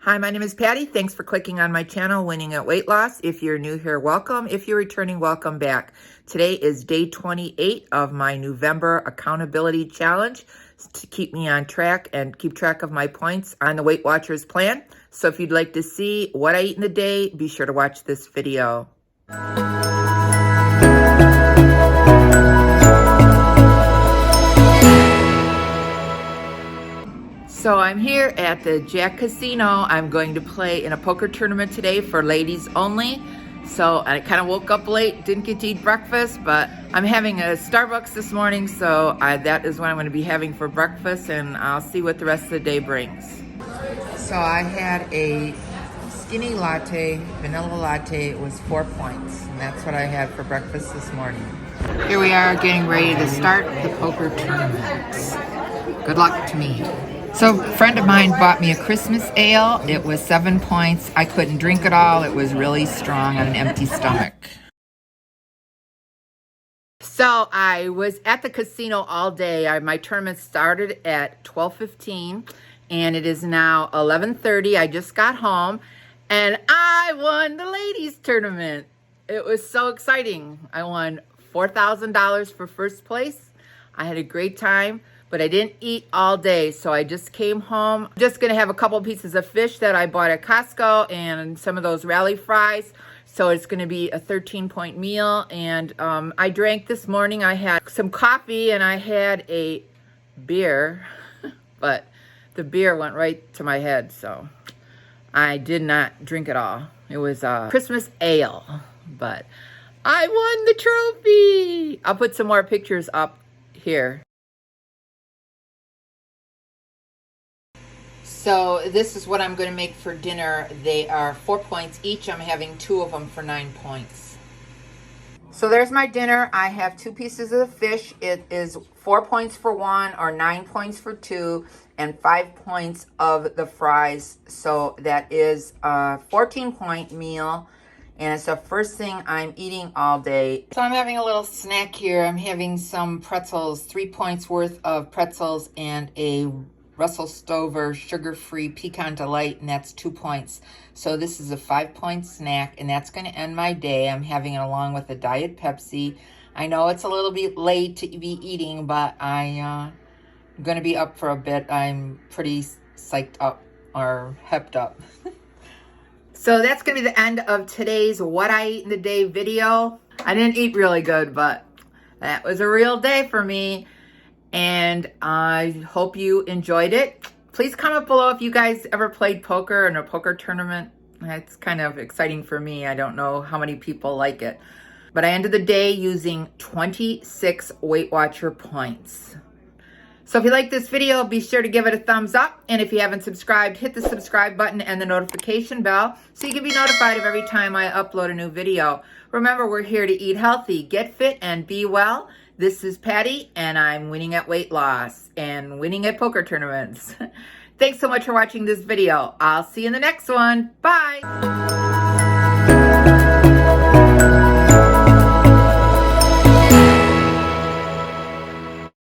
Hi, my name is Patty. Thanks for clicking on my channel, Winning at Weight Loss. If you're new here, welcome. If you're returning, welcome back. Today is day 28 of my NEWvember accountability challenge to keep me on track and keep track of my points on the Weight Watchers plan. So if you'd like to see what I eat in a day, be sure to watch this video. So I'm here at the Jack Casino. I'm going to play in a poker tournament today for ladies only. So I kind of woke up late, didn't get to eat breakfast, but I'm having a Starbucks this morning, so that is what I'm going to be having for breakfast, and I'll see what the rest of the day brings. So I had a skinny latte, vanilla latte. It was 4 points, and that's what I had for breakfast this morning. Here we are getting ready to start the poker tournament. Good luck to me. So a friend of mine bought me a Christmas ale. It was 7 points. I couldn't drink it all. It was really strong on an empty stomach. So I was at the casino all day. My tournament started at 12:15 and it is now 11:30. I just got home and I won the ladies tournament. It was so exciting. I won $4,000 for first place. I had a great time. But I didn't eat all day, so I just came home. I'm just gonna have a couple pieces of fish that I bought at Costco and some of those rally fries. So it's gonna be a 13-point meal. And I drank this morning. I had some coffee and I had a beer, but the beer went right to my head, so I did not drink it all. It was a Christmas ale, but I won the trophy. I'll put some more pictures up here. So this is what I'm going to make for dinner. They are 4 points each. I'm having 2 of them for 9 points. So there's my dinner. I have 2 pieces of the fish. It is 4 points for 1 or 9 points for 2 and 5 points of the fries. So that is a 14-point meal. And it's the first thing I'm eating all day. So I'm having a little snack here. I'm having some pretzels, 3 points worth of pretzels and a Russell Stover sugar-free pecan delight, and that's 2 points. So this is a 5-point snack, and that's going to end my day. I'm having it along with a Diet Pepsi. I know it's a little bit late to be eating, but I'm going to be up for a bit. I'm pretty psyched up or hepped up. So that's going to be the end of today's What I Eat in the Day video. I didn't eat really good, but that was a real day for me. And I hope you enjoyed it. Please comment below if you guys ever played poker in a poker tournament. It's kind of exciting for me. I don't know how many people like it. But I ended the day using 26 Weight Watcher points. So if you like this video, be sure to give it a thumbs up. And if you haven't subscribed, hit the subscribe button and the notification bell so you can be notified of every time I upload a new video. Remember, we're here to eat healthy, get fit, and be well. This is Patty, and I'm winning at weight loss and winning at poker tournaments. Thanks so much for watching this video. I'll see you in the next one. Bye.